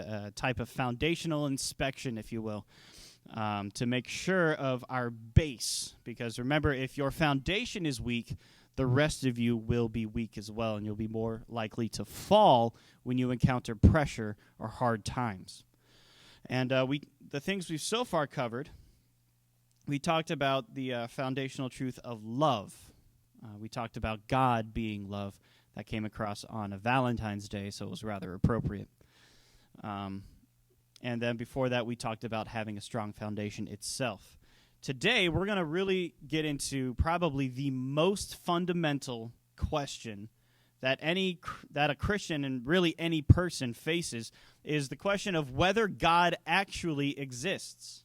a type of foundational inspection, if you will, to make sure of our base. Because remember, if your foundation is weak, the rest of you will be weak as well, and you'll be more likely to fall when you encounter pressure or hard times. And the things we've so far covered, we talked about the foundational truth of love. We talked about God being love. That came across on a Valentine's Day, so it was rather appropriate. And then before that, we talked about having a strong foundation itself. Today, we're going to really get into probably the most fundamental question that a Christian and really any person faces, is the question of whether God actually exists.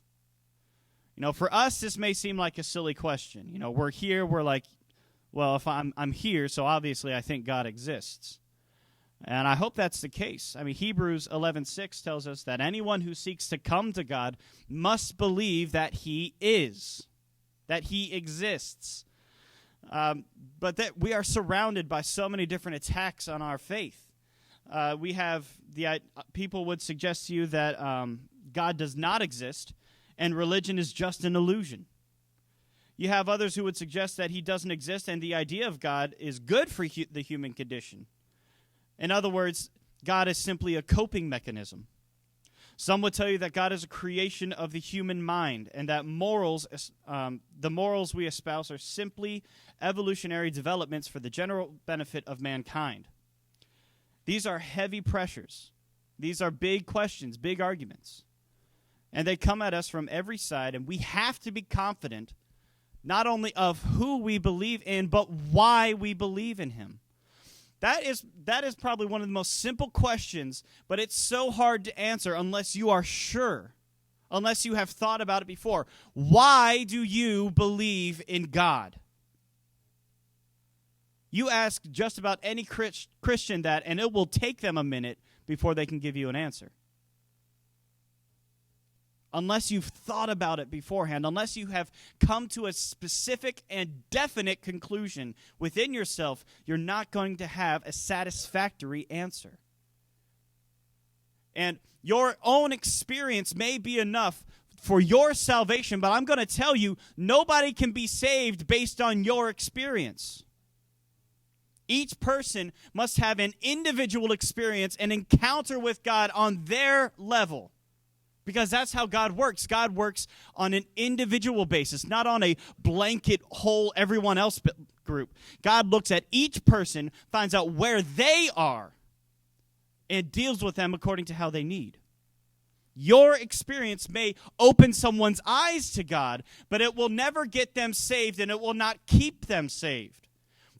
For us, this may seem like a silly question. We're here, we're like, well, if I'm here, so obviously I think God exists. And I hope that's the case. Hebrews 11:6 tells us that anyone who seeks to come to God must believe that he is, that he exists. But that we are surrounded by so many different attacks on our faith. We have people would suggest to you that God does not exist and religion is just an illusion. You have others who would suggest that he doesn't exist and the idea of God is good for the human condition. In other words, God is simply a coping mechanism. Some would tell you that God is a creation of the human mind and that the morals we espouse are simply evolutionary developments for the general benefit of mankind. These are heavy pressures. These are big questions, big arguments. And they come at us from every side, and we have to be confident not only of who we believe in, but why we believe in him. That is probably one of the most simple questions, but it's so hard to answer unless you are sure, unless you have thought about it before. Why do you believe in God? You ask just about any Christian that, and it will take them a minute before they can give you an answer. Unless you've thought about it beforehand, unless you have come to a specific and definite conclusion within yourself, you're not going to have a satisfactory answer. And your own experience may be enough for your salvation, but I'm going to tell you, nobody can be saved based on your experience. Each person must have an individual experience, an encounter with God on their level. Because that's how God works. God works on an individual basis, not on a blanket whole everyone else group. God looks at each person, finds out where they are, and deals with them according to how they need. Your experience may open someone's eyes to God, but it will never get them saved, and it will not keep them saved.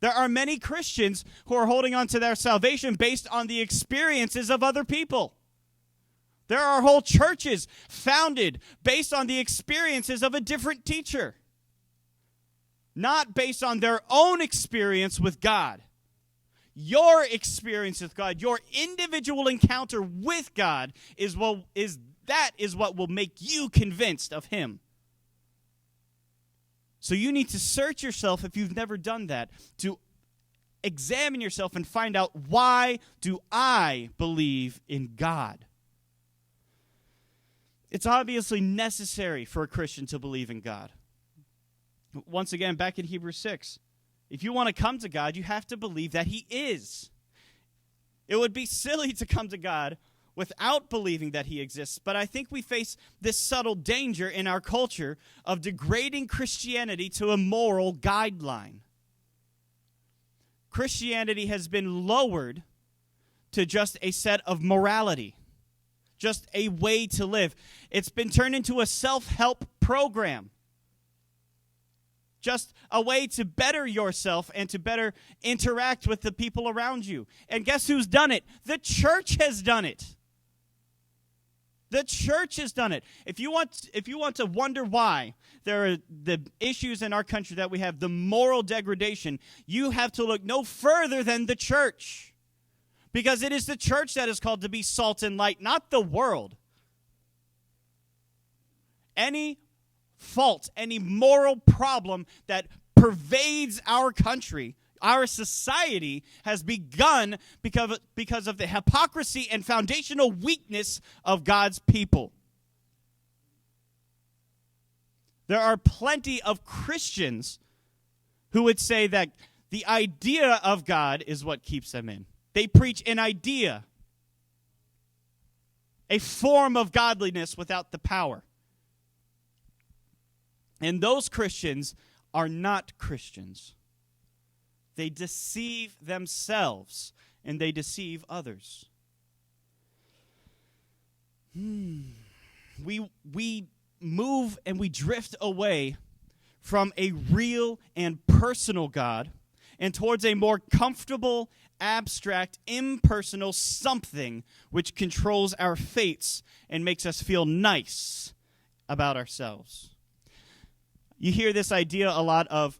There are many Christians who are holding on to their salvation based on the experiences of other people. There are whole churches founded based on the experiences of a different teacher, not based on their own experience with God. Your experience with God, your individual encounter with God is what will make you convinced of him. So you need to search yourself, if you've never done that, to examine yourself and find out, why do I believe in God? It's obviously necessary for a Christian to believe in God. Once again, back in Hebrews 6, if you want to come to God, you have to believe that he is. It would be silly to come to God without believing that he exists, but I think we face this subtle danger in our culture of degrading Christianity to a moral guideline. Christianity has been lowered to just a set of morality. Just a way to live. It's been turned into a self-help program. Just a way to better yourself and to better interact with the people around you. And guess who's done it? The church has done it. The church has done it. If you want to wonder why there are the issues in our country that we have, the moral degradation, you have to look no further than the church. Because it is the church that is called to be salt and light, not the world. Any fault, any moral problem that pervades our country, Our society has begun because of the hypocrisy and foundational weakness of God's people. There are plenty of Christians who would say that the idea of God is what keeps them in. They preach an idea, a form of godliness without the power. And those Christians are not Christians. They deceive themselves and they deceive others. We move and we drift away from a real and personal God and towards a more comfortable, abstract, impersonal something which controls our fates and makes us feel nice about ourselves. You hear this idea a lot of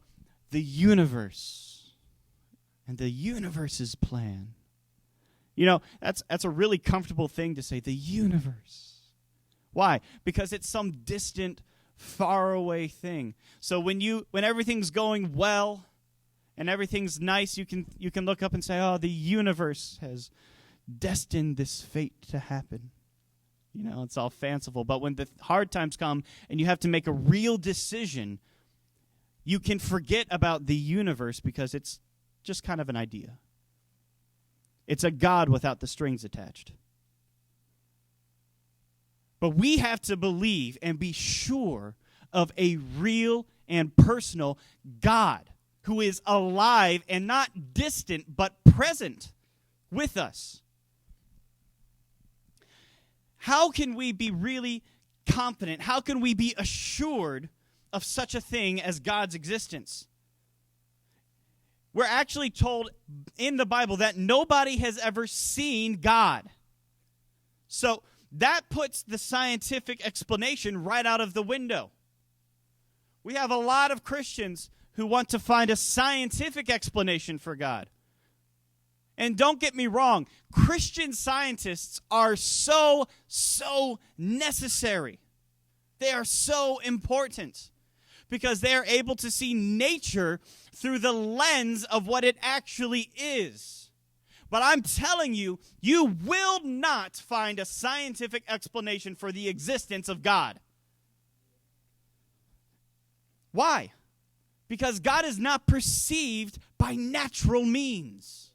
the universe and the universe's plan. You know, that's a really comfortable thing to say, the universe. Why? Because it's some distant, faraway thing. So when everything's going well and everything's nice, you can look up and say, oh, the universe has destined this fate to happen. You know, it's all fanciful. But when the hard times come and you have to make a real decision, you can forget about the universe because it's just kind of an idea. It's a God without the strings attached. But we have to believe and be sure of a real and personal God who is alive and not distant but present with us. How can we be really confident? How can we be assured of such a thing as God's existence? We're actually told in the Bible that nobody has ever seen God. So that puts the scientific explanation right out of the window. We have a lot of Christians who want to find a scientific explanation for God. And don't get me wrong, Christian scientists are so necessary. They are so important because they are able to see nature through the lens of what it actually is. But I'm telling you, you will not find a scientific explanation for the existence of God. Why? Because God is not perceived by natural means.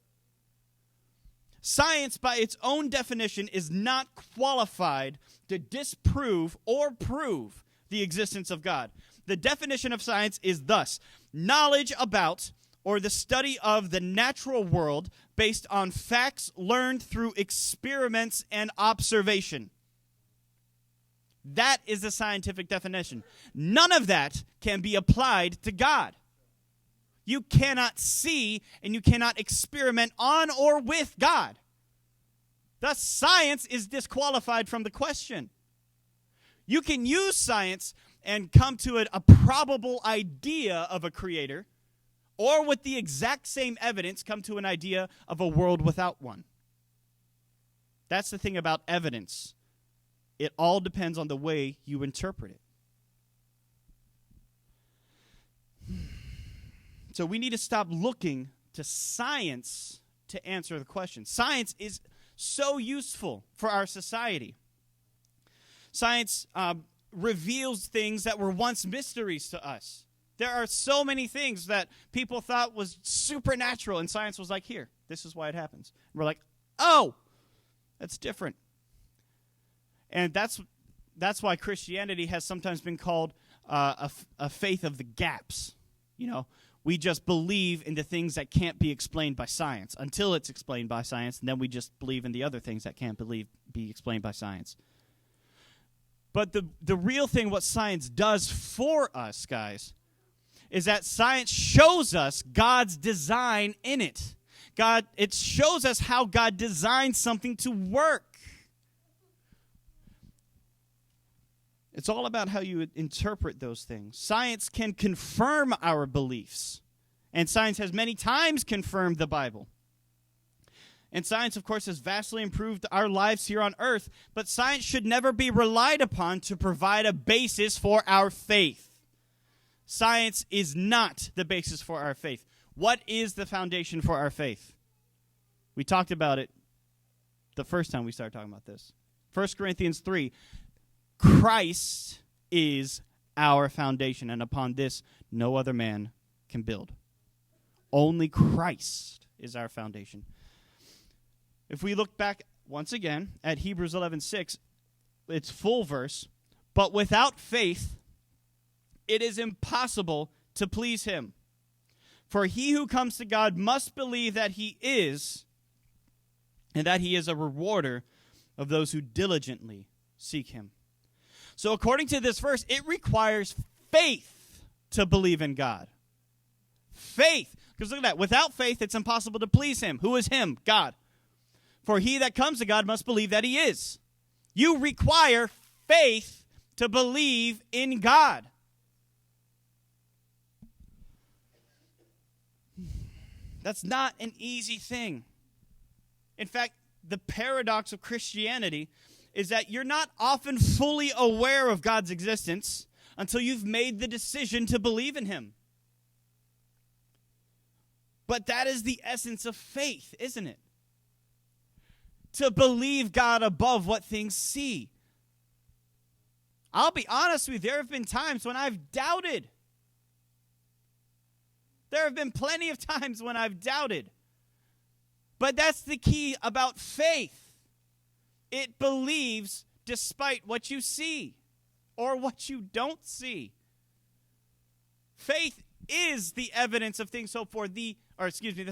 Science, by its own definition, is not qualified to disprove or prove the existence of God. The definition of science is thus: knowledge about or the study of the natural world based on facts learned through experiments and observation. That is the scientific definition. None of that can be applied to God. You cannot see and you cannot experiment on or with God. Thus, science is disqualified from the question. You can use science and come to a probable idea of a creator, or with the exact same evidence, come to an idea of a world without one. That's the thing about evidence. It all depends on the way you interpret it. So we need to stop looking to science to answer the question. Science is so useful for our society. Science reveals things that were once mysteries to us. There are so many things that people thought was supernatural, and science was like, here, this is why it happens. And we're like, oh, that's different. And that's why Christianity has sometimes been called a faith of the gaps. You know, we just believe in the things that can't be explained by science until it's explained by science, and then we just believe in the other things that can't be explained by science. But the real thing, what science does for us, guys, is that science shows us God's design in it. It shows us how God designed something to work. It's all about how you interpret those things. Science can confirm our beliefs, and science has many times confirmed the Bible. And science, of course, has vastly improved our lives here on earth, but science should never be relied upon to provide a basis for our faith. Science is not the basis for our faith. What is the foundation for our faith? We talked about it the first time we started talking about this. 1 Corinthians 3, Christ is our foundation, and upon this no other man can build. Only Christ is our foundation. If we look back once again at Hebrews 11:6, it's full verse, but without faith it is impossible to please him. For he who comes to God must believe that he is, and that he is a rewarder of those who diligently seek him. So according to this verse, it requires faith to believe in God. Faith. Because look at that. Without faith, it's impossible to please him. Who is him? God. For he that comes to God must believe that he is. You require faith to believe in God. That's not an easy thing. In fact, the paradox of Christianity is that you're not often fully aware of God's existence until you've made the decision to believe in him. But that is the essence of faith, isn't it? To believe God above what things see. I'll be honest with you, there have been times when I've doubted. There have been plenty of times when I've doubted. But that's the key about faith. It believes despite what you see or what you don't see. Faith is the evidence of things hoped for, the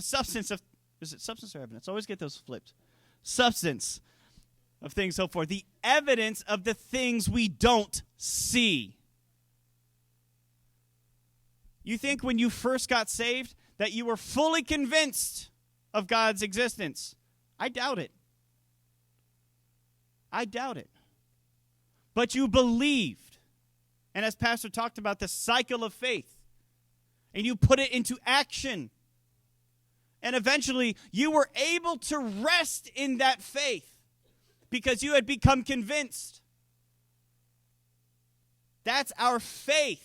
substance of, is it substance or evidence? I always get those flipped. Substance of things hoped for, the evidence of the things we don't see. You think when you first got saved that you were fully convinced of God's existence? I doubt it. I doubt it. But you believed. And as Pastor talked about, the cycle of faith. And you put it into action. And eventually, you were able to rest in that faith because you had become convinced. That's our faith.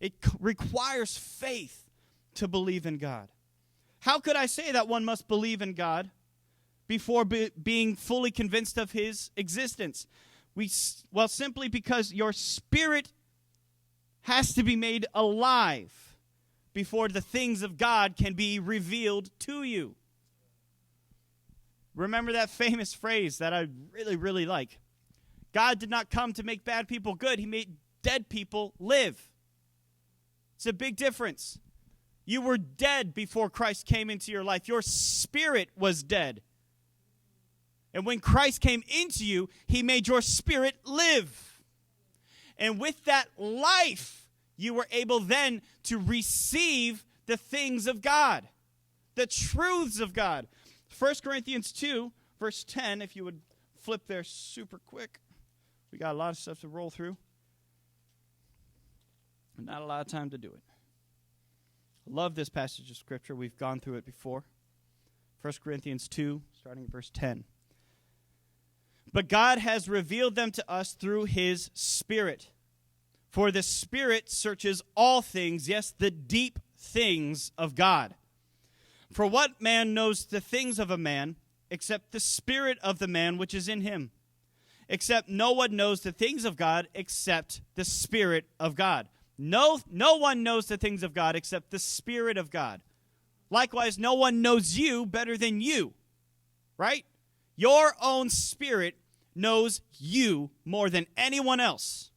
It requires faith to believe in God. How could I say that one must believe in God before being fully convinced of his existence? Well, simply because your spirit has to be made alive before the things of God can be revealed to you. Remember that famous phrase that I really, really like. God did not come to make bad people good. He made dead people live. It's a big difference. You were dead before Christ came into your life. Your spirit was dead. And when Christ came into you, he made your spirit live. And with that life, you were able then to receive the things of God, the truths of God. 1 Corinthians 2, verse 10, if you would flip there super quick. We got a lot of stuff to roll through. Not a lot of time to do it. I love this passage of Scripture. We've gone through it before. 1 Corinthians 2, starting at verse 10. But God has revealed them to us through his Spirit. For the Spirit searches all things, yes, the deep things of God. For what man knows the things of a man, except the spirit of the man which is in him? Except no one knows the things of God, except the Spirit of God. No one knows the things of God except the Spirit of God. Likewise, no one knows you better than you, right? Your own spirit knows you more than anyone else.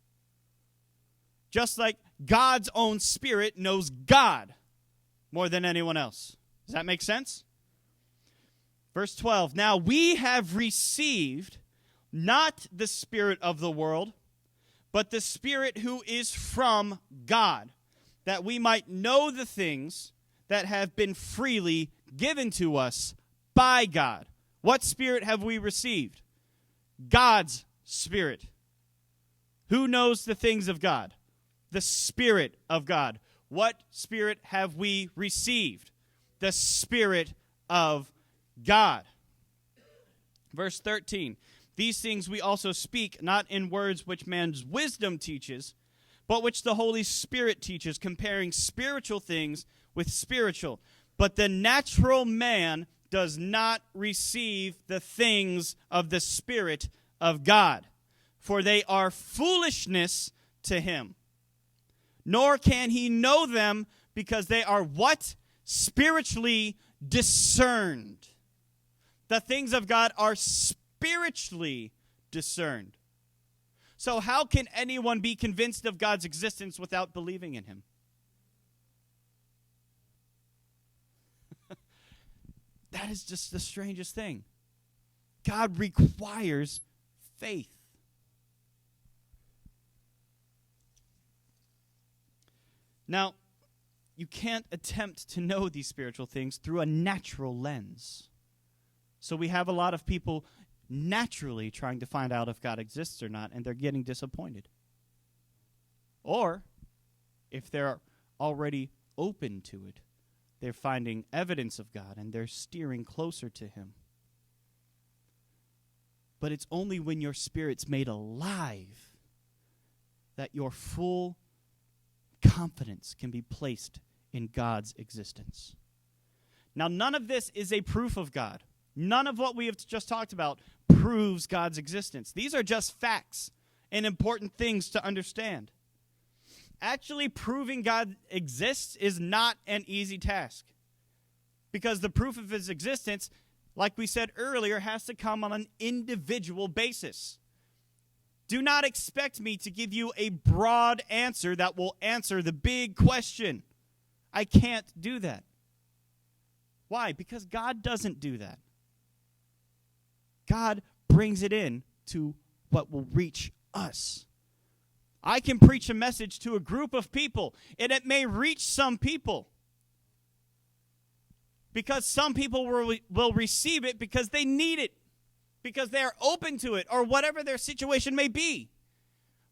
Just like God's own spirit knows God more than anyone else. Does that make sense? Verse 12, now we have received not the spirit of the world, but the Spirit who is from God, that we might know the things that have been freely given to us by God. What spirit have we received? God's Spirit. Who knows the things of God? The Spirit of God. What Spirit have we received? The Spirit of God. Verse 13. These things we also speak, not in words which man's wisdom teaches, but which the Holy Spirit teaches, comparing spiritual things with spiritual. But the natural man does not receive the things of the Spirit of God, for they are foolishness to him. Nor can he know them because they are what? Spiritually discerned. The things of God are spiritually discerned. So how can anyone be convinced of God's existence without believing in him? That is just the strangest thing. God requires faith. Now, you can't attempt to know these spiritual things through a natural lens. So we have a lot of people naturally trying to find out if God exists or not, and they're getting disappointed. Or, if they're already open to it, they're finding evidence of God, and they're steering closer to him. But it's only when your spirit's made alive that your full confidence can be placed in God's existence. Now, none of this is a proof of God. None of what we have just talked about proves God's existence. These are just facts and important things to understand. Actually, proving God exists is not an easy task, because the proof of his existence, like we said earlier, has to come on an individual basis. Do not expect me to give you a broad answer that will answer the big question. I can't do that. Why? Because God doesn't do that. God brings it in to what will reach us. I can preach a message to a group of people, and it may reach some people, because some people will receive it because they need it, because they are open to it, or whatever their situation may be.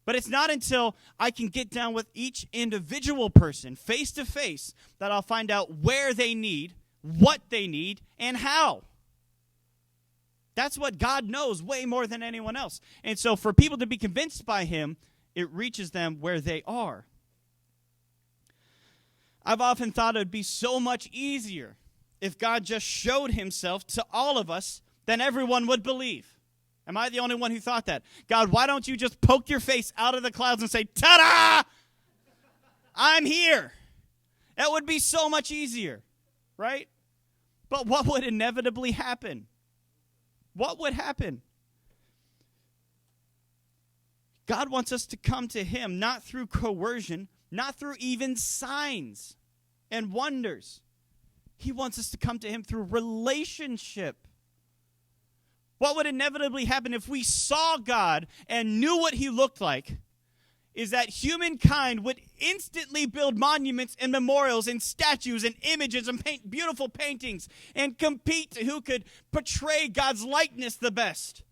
But it's not until I can get down with each individual person face to face that I'll find out where they need, what they need, and how. That's what God knows way more than anyone else. And so for people to be convinced by him, it reaches them where they are. I've often thought it would be so much easier if God just showed himself to all of us, then everyone would believe. Am I the only one who thought that? God, why don't you just poke your face out of the clouds and say, ta-da! I'm here. That would be so much easier, right? But what would inevitably happen? What would happen? God wants us to come to him, not through coercion, not through even signs and wonders. He wants us to come to him through relationship. What would inevitably happen if we saw God and knew what he looked like is that humankind would instantly build monuments and memorials and statues and images and paint beautiful paintings and compete to who could portray God's likeness the best.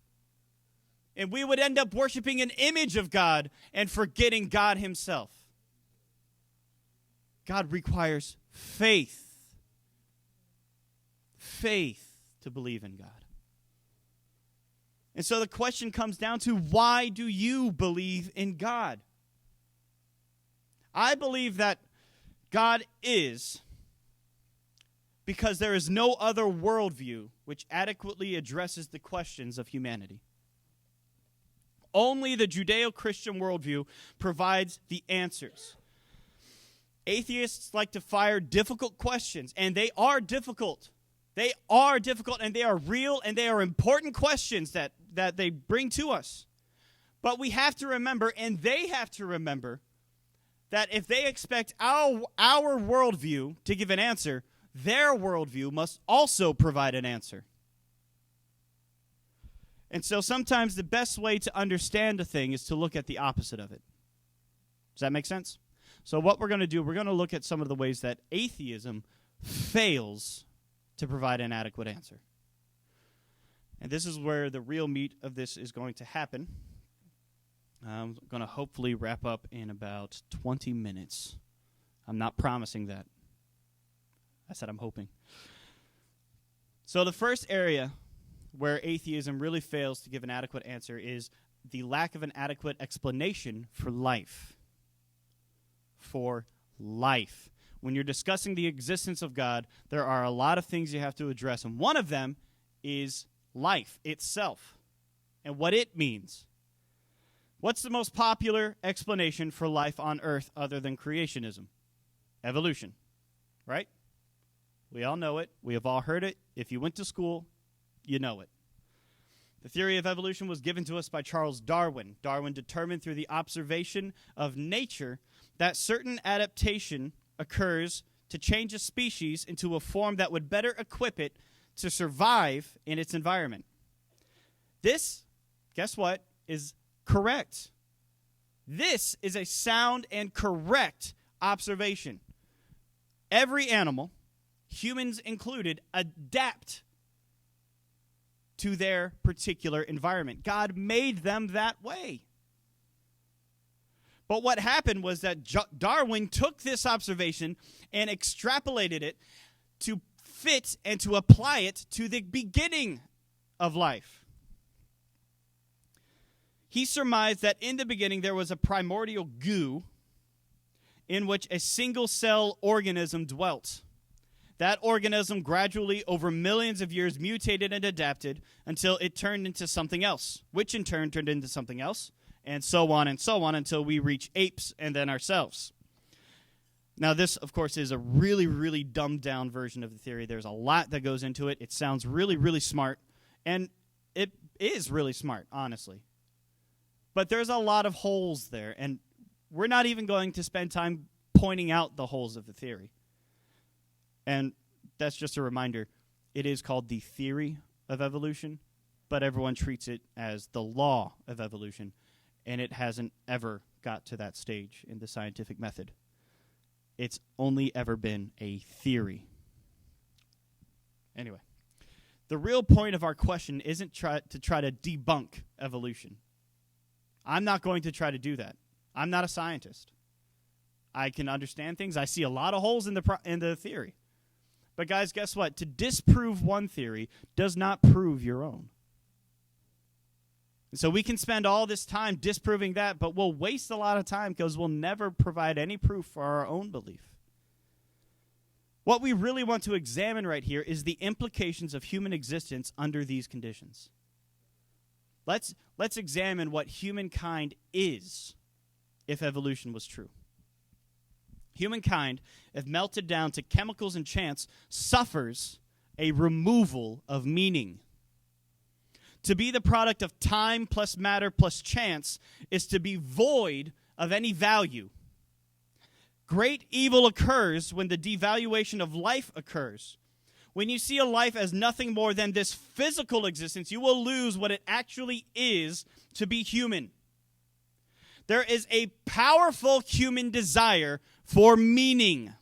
And we would end up worshiping an image of God and forgetting God himself. God requires faith. Faith to believe in God. And so the question comes down to, why do you believe in God? I believe that God is because there is no other worldview which adequately addresses the questions of humanity. Only the Judeo-Christian worldview provides the answers. Atheists like to fire difficult questions, and they are difficult. They are difficult, and they are real, and they are important questions that they bring to us. But we have to remember, and they have to remember, that if they expect our worldview to give an answer, their worldview must also provide an answer. And so sometimes the best way to understand a thing is to look at the opposite of it. Does that make sense? So what we're going to do, we're going to look at some of the ways that atheism fails to provide an adequate answer. And this is where the real meat of this is going to happen. I'm going to hopefully wrap up in about 20 minutes. I'm not promising that. I said I'm hoping. So the first area where atheism really fails to give an adequate answer is the lack of an adequate explanation for life. for life. When you're discussing the existence of God, there are a lot of things you have to address, and one of them is life itself and what it means. What's the most popular explanation for life on Earth other than creationism? Evolution, right? We all know it. We have all heard it. If you went to school, you know it. The theory of evolution was given to us by Charles Darwin. Darwin determined through the observation of nature that certain adaptation occurs to change a species into a form that would better equip it to survive in its environment. This, guess what, is correct. This is a sound and correct observation. Every animal, humans included, adapt to their particular environment. God made them that way. But what happened was that Darwin took this observation and extrapolated it to fit and to apply it to the beginning of life. He surmised that in the beginning there was a primordial goo in which a single-cell organism dwelt. That organism gradually, over millions of years, mutated and adapted until it turned into something else, which in turn turned into something else, and so on until we reach apes and then ourselves. Now, this, of course, is a really, really dumbed-down version of the theory. There's a lot that goes into it. It sounds really, really smart, and it is really smart, honestly. But there's a lot of holes there, and we're not even going to spend time pointing out the holes of the theory. And that's just a reminder. It is called the theory of evolution, but everyone treats it as the law of evolution, and it hasn't ever got to that stage in the scientific method. It's only ever been a theory. Anyway, the real point of our question isn't to try to debunk evolution. I'm not going to try to do that. I'm not a scientist. I can understand things. I see a lot of holes in the theory. But guys, guess what? To disprove one theory does not prove your own. And so we can spend all this time disproving that, but we'll waste a lot of time because we'll never provide any proof for our own belief. What we really want to examine right here is the implications of human existence under these conditions. Let's examine what humankind is if evolution was true. Humankind, if melted down to chemicals and chance, suffers a removal of meaning. To be the product of time plus matter plus chance is to be void of any value. Great evil occurs when the devaluation of life occurs. When you see a life as nothing more than this physical existence, you will lose what it actually is to be human. There is a powerful human desire for meaning.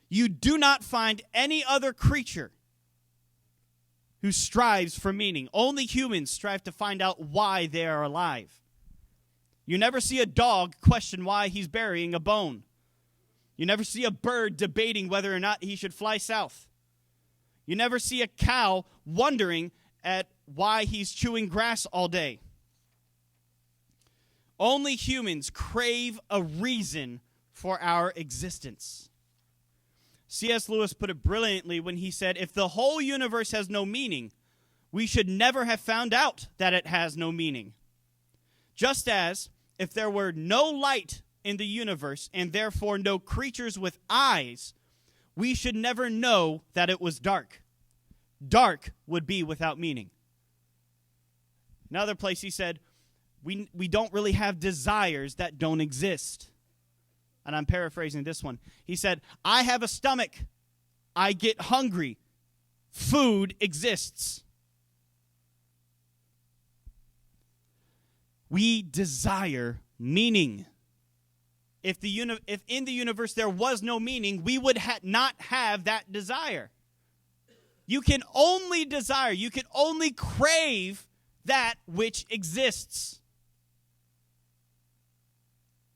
You do not find any other creature who strives for meaning. Only humans strive to find out why they are alive. You never see a dog question why he's burying a bone. You never see a bird debating whether or not he should fly south. You never see a cow wondering at why he's chewing grass all day. Only humans crave a reason for our existence. C.S. Lewis put it brilliantly when he said, if the whole universe has no meaning, we should never have found out that it has no meaning. Just as if there were no light in the universe and therefore no creatures with eyes, we should never know that it was dark. Dark would be without meaning. Another place he said, we don't really have desires that don't exist. And I'm paraphrasing this one. He said, I have a stomach. I get hungry. Food exists. We desire meaning. If in the universe there was no meaning, we would not have that desire. You can only desire, you can only crave that which exists.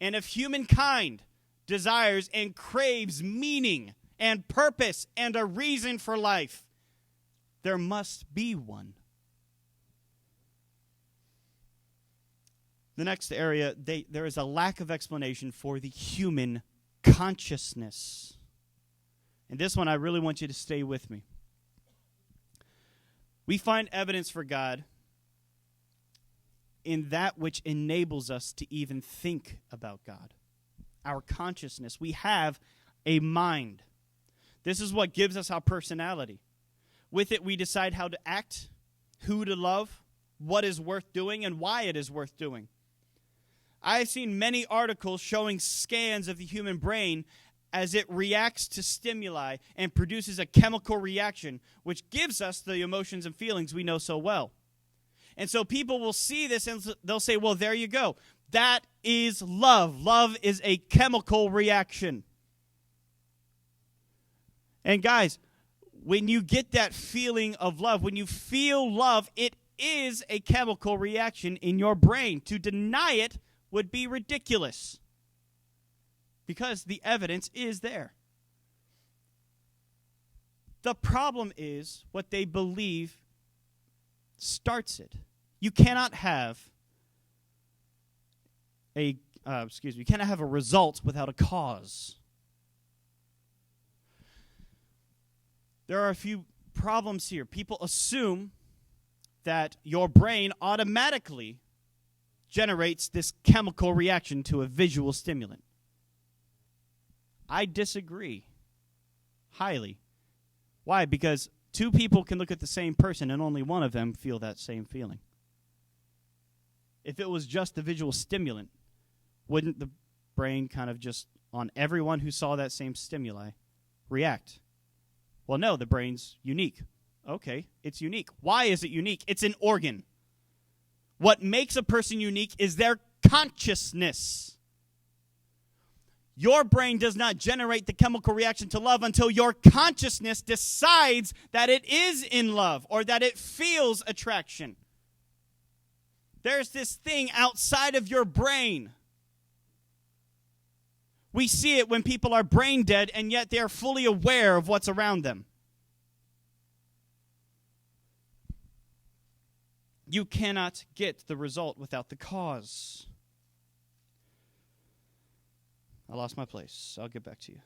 And if humankind desires and craves meaning and purpose and a reason for life, there must be one. The next area, there is a lack of explanation for the human consciousness. And this one, I really want you to stay with me. We find evidence for God in that which enables us to even think about God. Our consciousness. We have a mind. This is what gives us our personality. With it, we decide how to act, who to love, what is worth doing, and why it is worth doing. I have seen many articles showing scans of the human brain as it reacts to stimuli and produces a chemical reaction, which gives us the emotions and feelings we know so well. And so people will see this and they'll say, well, there you go. That is love. Love is a chemical reaction. And guys, when you get that feeling of love, when you feel love, it is a chemical reaction in your brain. To deny it would be ridiculous because the evidence is there. The problem is what they believe starts it. You cannot have a result without a cause. There are a few problems here. People assume that your brain automatically generates this chemical reaction to a visual stimulant. I disagree highly. Why? Because two people can look at the same person and only one of them feel that same feeling. If it was just the visual stimulant, wouldn't the brain kind of just, on everyone who saw that same stimuli, react? Well, no, the brain's unique. Okay, it's unique. Why is it unique? It's an organ. What makes a person unique is their consciousness. Your brain does not generate the chemical reaction to love until your consciousness decides that it is in love or that it feels attraction. There's this thing outside of your brain. We see it when people are brain dead and yet they are fully aware of what's around them. You cannot get the result without the cause. I lost my place. I'll get back to you.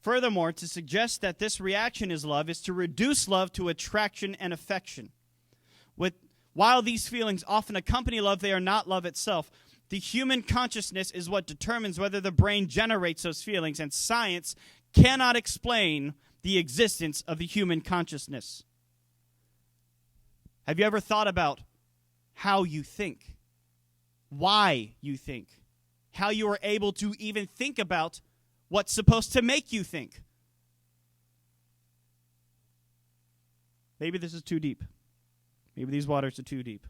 Furthermore, to suggest that this reaction is love is to reduce love to attraction and affection. While these feelings often accompany love, they are not love itself. The human consciousness is what determines whether the brain generates those feelings, and science cannot explain the existence of the human consciousness. Have you ever thought about how you think, why you think, how you are able to even think about what's supposed to make you think? Maybe this is too deep. Maybe these waters are too deep.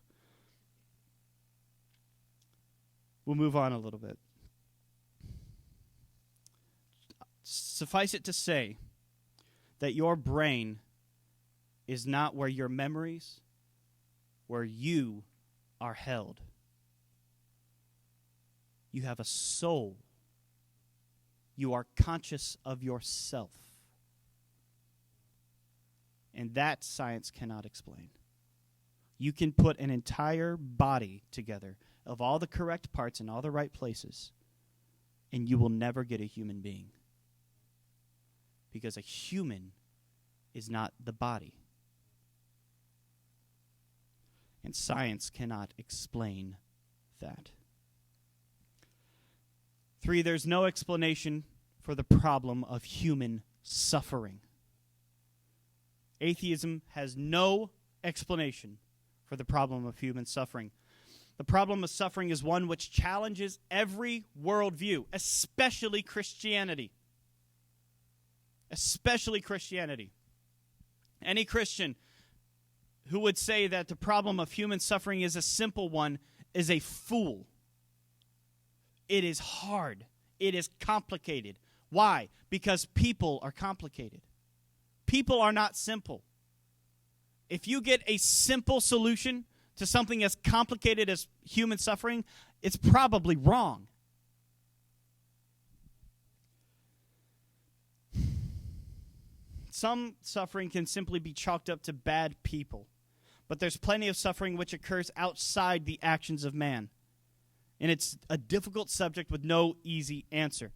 We'll move on a little bit. Suffice it to say that your brain is not where your memories, where you are held. You have a soul. You are conscious of yourself. And that science cannot explain. You can put an entire body together of all the correct parts in all the right places, and you will never get a human being. Because a human is not the body. And science cannot explain that. 3, there's no explanation for the problem of human suffering. Atheism has no explanation for the problem of human suffering. The problem of suffering is one which challenges every worldview, especially Christianity. Especially Christianity. Any Christian who would say that the problem of human suffering is a simple one is a fool. It is hard. It is complicated. Why? Because people are complicated. People are not simple. If you get a simple solution to something as complicated as human suffering, it's probably wrong. Some suffering can simply be chalked up to bad people. But there's plenty of suffering which occurs outside the actions of man. And it's a difficult subject with no easy answer.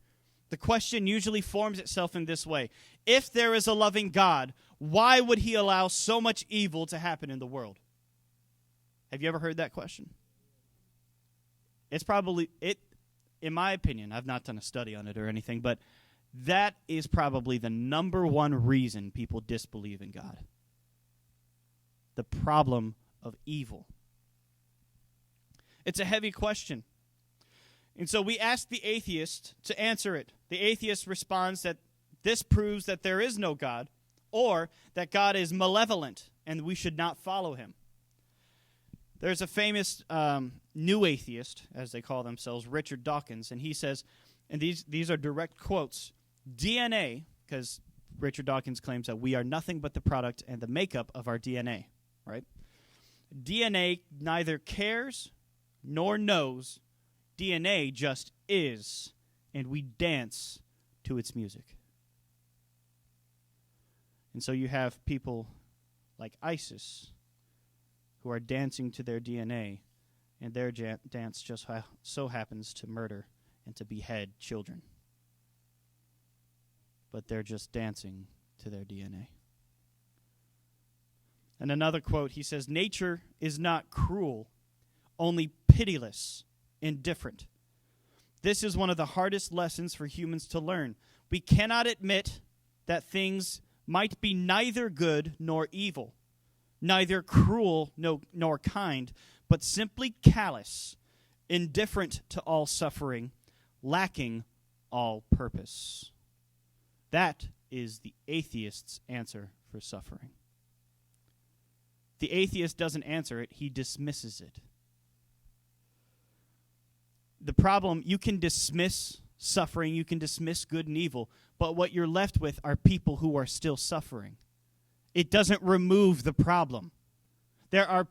The question usually forms itself in this way. If there is a loving God, why would he allow so much evil to happen in the world? Have you ever heard that question? It's probably, in my opinion, I've not done a study on it or anything, but that is probably the number one reason people disbelieve in God. The problem of evil. It's a heavy question. And so we ask the atheist to answer it. The atheist responds that this proves that there is no God, or that God is malevolent and we should not follow him. There's a famous new atheist, as they call themselves, Richard Dawkins, and he says, and these are direct quotes, DNA, because Richard Dawkins claims that we are nothing but the product and the makeup of our DNA, right? DNA neither cares nor knows. DNA just is, and we dance to its music. And so you have people like ISIS who are dancing to their DNA, and their dance just so happens to murder and to behead children. But they're just dancing to their DNA. And another quote, he says, nature is not cruel, only pitiless, indifferent. This is one of the hardest lessons for humans to learn. We cannot admit that things might be neither good nor evil, neither cruel nor kind, but simply callous, indifferent to all suffering, lacking all purpose. That is the atheist's answer for suffering. The atheist doesn't answer it, he dismisses it. The problem, you can dismiss suffering, you can dismiss good and evil, but what you're left with are people who are still suffering. It doesn't remove the problem. There are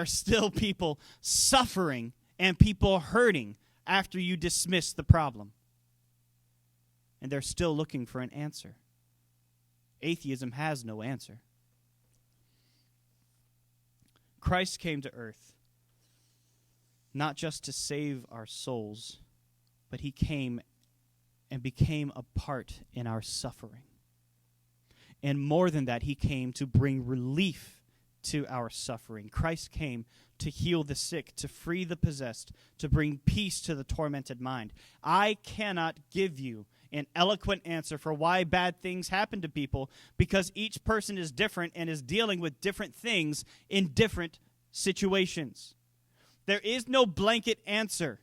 still people suffering and people hurting after you dismiss the problem. And they're still looking for an answer. Atheism has no answer. Christ came to earth not just to save our souls, but he came and became a part in our suffering. And more than that, he came to bring relief to our suffering. Christ came to heal the sick, to free the possessed, to bring peace to the tormented mind. I cannot give you an eloquent answer for why bad things happen to people, because each person is different and is dealing with different things in different situations. There is no blanket answer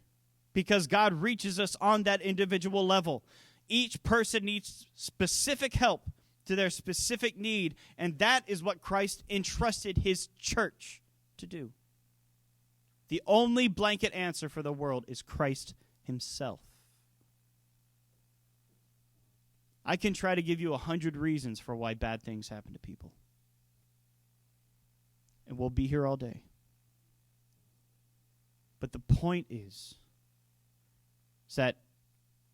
because God reaches us on that individual level. Each person needs specific help to their specific need, and that is what Christ entrusted his church to do. The only blanket answer for the world is Christ himself. I can try to give you 100 reasons for why bad things happen to people. And we'll be here all day. But the point is that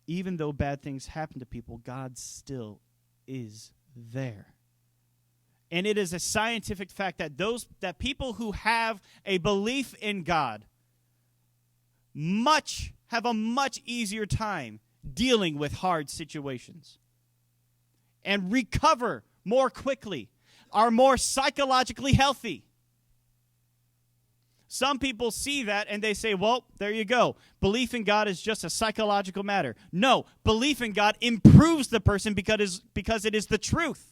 even though bad things happen to people, God still is there. And it is a scientific fact that people who have a belief in God have a much easier time dealing with hard situations and recover more quickly, are more psychologically healthy. Some people see that and they say, well, there you go. Belief in God is just a psychological matter. No, belief in God improves the person because it is the truth.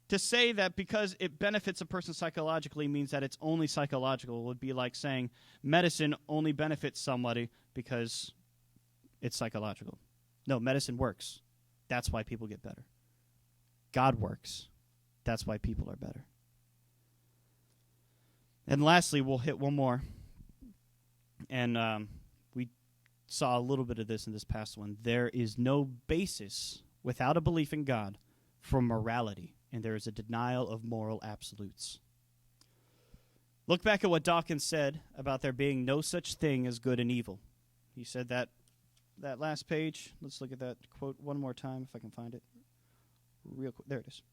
To say that because it benefits a person psychologically means that it's only psychological would be like saying medicine only benefits somebody because it's psychological. No, medicine works. That's why people get better. God works. That's why people are better. And lastly, we'll hit one more. And we saw a little bit of this in this past one. There is no basis without a belief in God for morality, and there is a denial of moral absolutes. Look back at what Dawkins said about there being no such thing as good and evil. He said that last page. Let's look at that quote one more time if I can find it. Real quick. There it is.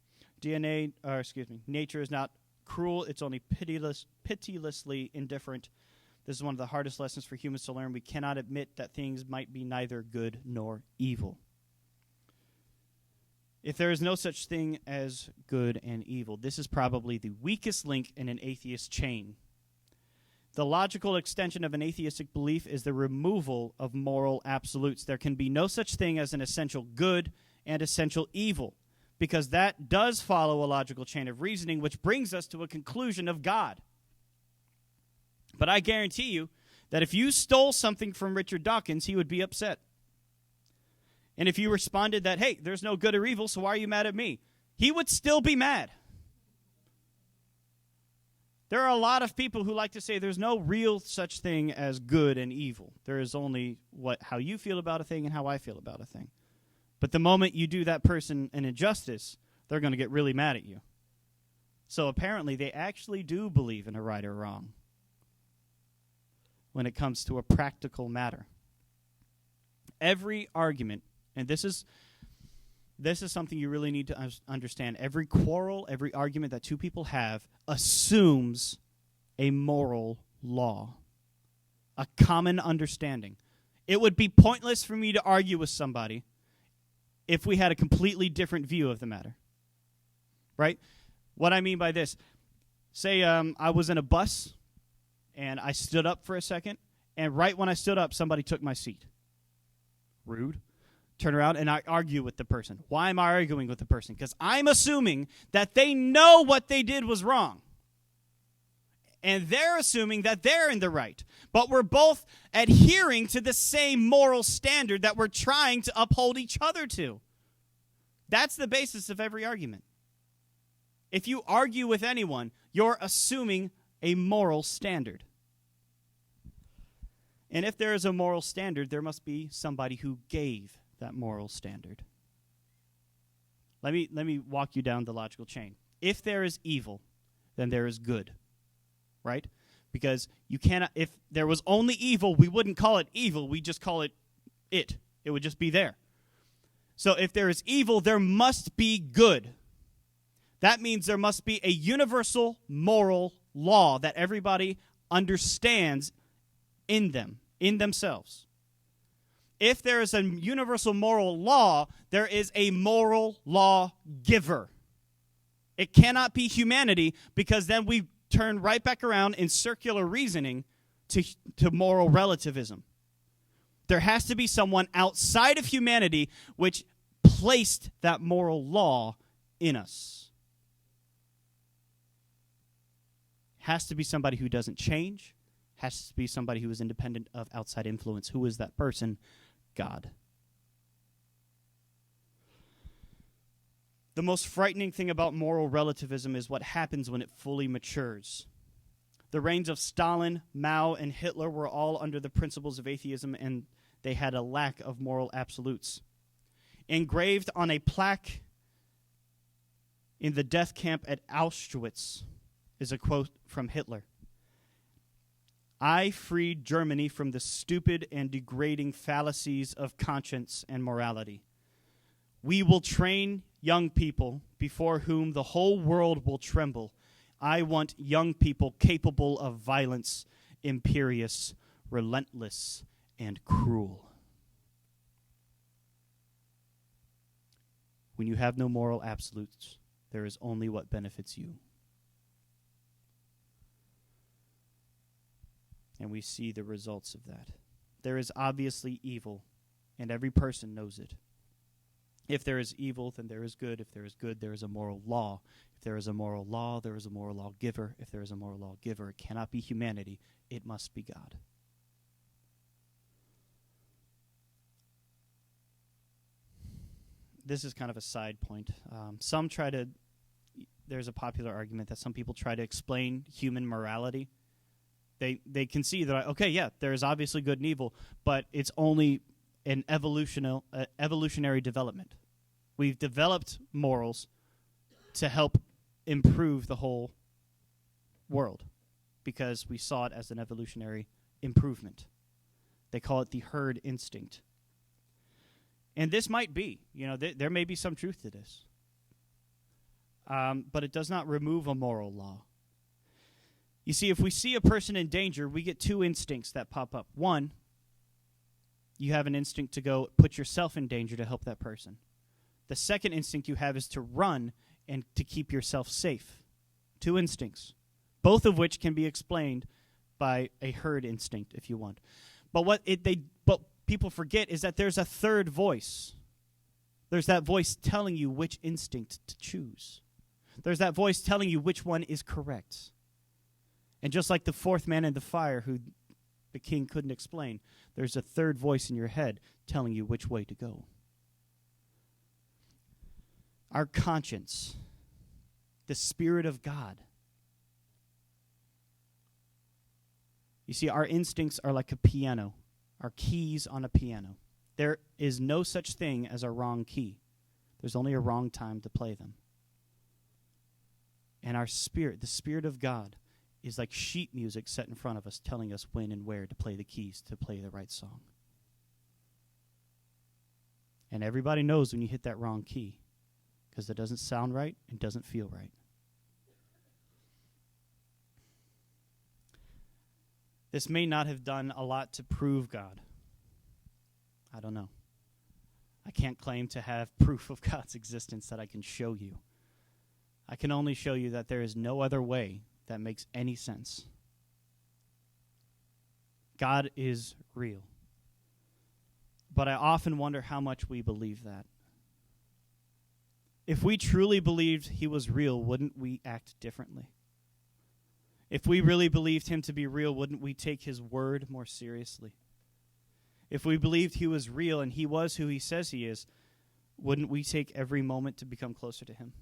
nature is not cruel, it's only pitilessly indifferent. This is one of the hardest lessons for humans to learn. We cannot admit that things might be neither good nor evil. If there is no such thing as good and evil, this is probably the weakest link in an atheist chain. The logical extension of an atheistic belief is the removal of moral absolutes. There can be no such thing as an essential good and essential evil, because that does follow a logical chain of reasoning, which brings us to a conclusion of God. But I guarantee you that if you stole something from Richard Dawkins, he would be upset. And if you responded that, hey, there's no good or evil, so why are you mad at me? He would still be mad. There are a lot of people who like to say there's no real such thing as good and evil. There is only how you feel about a thing and how I feel about a thing. But the moment you do that person an injustice, they're going to get really mad at you. So apparently they actually do believe in a right or wrong when it comes to a practical matter. Every argument, and this is something you really need to understand. Every quarrel, every argument that two people have assumes a moral law, a common understanding. It would be pointless for me to argue with somebody if we had a completely different view of the matter, right? What I mean by this, say I was in a bus and I stood up for a second, and right when I stood up, somebody took my seat. Rude. Turn around and I argue with the person. Why am I arguing with the person? Because I'm assuming that they know what they did was wrong. And they're assuming that they're in the right. But we're both adhering to the same moral standard that we're trying to uphold each other to. That's the basis of every argument. If you argue with anyone, you're assuming a moral standard. And if there is a moral standard, there must be somebody who gave that moral standard. Let me walk you down the logical chain. If there is evil, then there is good. Right? Because you cannot, if there was only evil, we wouldn't call it evil, we just call it. It would just be there. So if there is evil, there must be good. That means there must be a universal moral law that everybody understands in themselves. If there is a universal moral law, there is a moral law giver. It cannot be humanity, because then we turn right back around in circular reasoning to moral relativism. There has to be someone outside of humanity which placed that moral law in us. Has to be somebody who doesn't change. Has to be somebody who is independent of outside influence. Who is that person? God. The most frightening thing about moral relativism is what happens when it fully matures. The reigns of Stalin, Mao, and Hitler were all under the principles of atheism, and they had a lack of moral absolutes. Engraved on a plaque in the death camp at Auschwitz is a quote from Hitler. I freed Germany from the stupid and degrading fallacies of conscience and morality. We will train young people before whom the whole world will tremble. I want young people capable of violence, imperious, relentless, and cruel. When you have no moral absolutes, there is only what benefits you. And we see the results of that. There is obviously evil, and every person knows it. If there is evil, then there is good. If there is good, there is a moral law. If there is a moral law, there is a moral lawgiver. If there is a moral lawgiver, it cannot be humanity. It must be God. This is kind of a side point. There's a popular argument that some people try to explain human morality. They can see that, okay, yeah, there is obviously good and evil, but it's only an evolutionary development. We've developed morals to help improve the whole world because we saw it as an evolutionary improvement. They call it the herd instinct. And this might be, there may be some truth to this. but it does not remove a moral law. You see, if we see a person in danger, we get two instincts that pop up. One, you have an instinct to go put yourself in danger to help that person. The second instinct you have is to run and to keep yourself safe. Two instincts, both of which can be explained by a herd instinct, if you want. But what people forget is that there's a third voice. There's that voice telling you which instinct to choose. There's that voice telling you which one is correct. And just like the fourth man in the fire who the king couldn't explain, there's a third voice in your head telling you which way to go. Our conscience, the Spirit of God. You see, our instincts are like a piano, our keys on a piano. There is no such thing as a wrong key. There's only a wrong time to play them. And our spirit, the Spirit of God, is like sheet music set in front of us, telling us when and where to play the keys to play the right song. And everybody knows when you hit that wrong key, because it doesn't sound right and doesn't feel right. This may not have done a lot to prove God. I don't know. I can't claim to have proof of God's existence that I can show you. I can only show you that there is no other way that makes any sense. God is real. But I often wonder how much we believe that. If we truly believed he was real, wouldn't we act differently? If we really believed him to be real, wouldn't we take his word more seriously? If we believed he was real and he was who he says he is, wouldn't we take every moment to become closer to him?